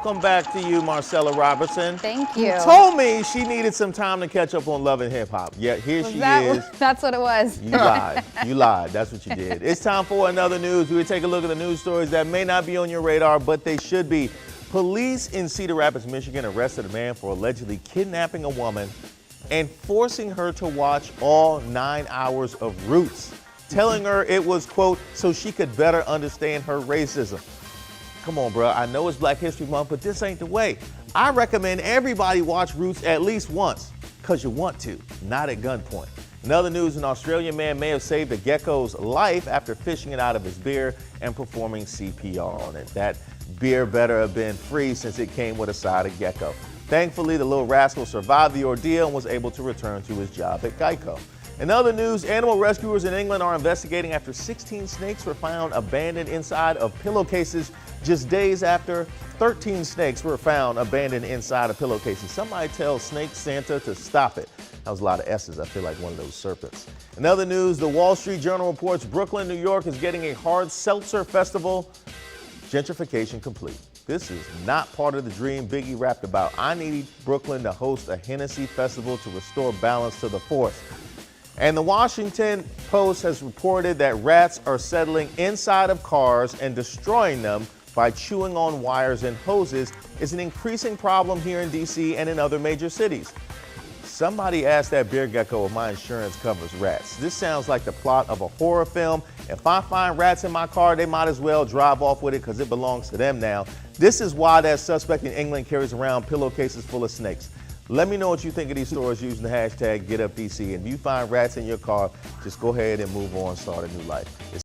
Welcome back to you, Marcella Robertson. Thank you. You told me she needed some time to catch up on Love and Hip Hop. Yet here she is. That's what it was. You lied. You lied. That's what you did. It's time for another news. We take a look at the news stories that may not be on your radar, but they should be. Police in Cedar Rapids, Michigan arrested a man for allegedly kidnapping a woman and forcing her to watch all 9 hours of Roots, telling her it was, quote, so she could better understand her racism. Come on, bro. I know it's Black History Month, but this ain't the way. I recommend everybody watch Roots at least once, because you want to, not at gunpoint. In other news, an Australian man may have saved a gecko's life after fishing it out of his beer and performing CPR on it. That beer better have been free since it came with a side of gecko. Thankfully, the little rascal survived the ordeal and was able to return to his job at Geico. In other news, animal rescuers in England are investigating after 16 snakes were found abandoned inside of pillowcases just days after 13 snakes were found abandoned inside of pillowcases. Somebody tell Snake Santa to stop it. That was a lot of S's. I feel like one of those serpents. In other news, the Wall Street Journal reports Brooklyn, New York is getting a hard seltzer festival. Gentrification complete. This is not part of the dream Biggie rapped about. I need Brooklyn to host a Hennessy festival to restore balance to the force. And the Washington Post has reported that rats are settling inside of cars and destroying them by chewing on wires and hoses is an increasing problem here in D.C. and in other major cities. Somebody asked that beer gecko if my insurance covers rats. This sounds like the plot of a horror film. If I find rats in my car, they might as well drive off with it because it belongs to them now. This is why that suspect in England carries around pillowcases full of snakes. Let me know what you think of these stories using the hashtag GetUpDC. And if you find rats in your car, just go ahead and move on, start a new life.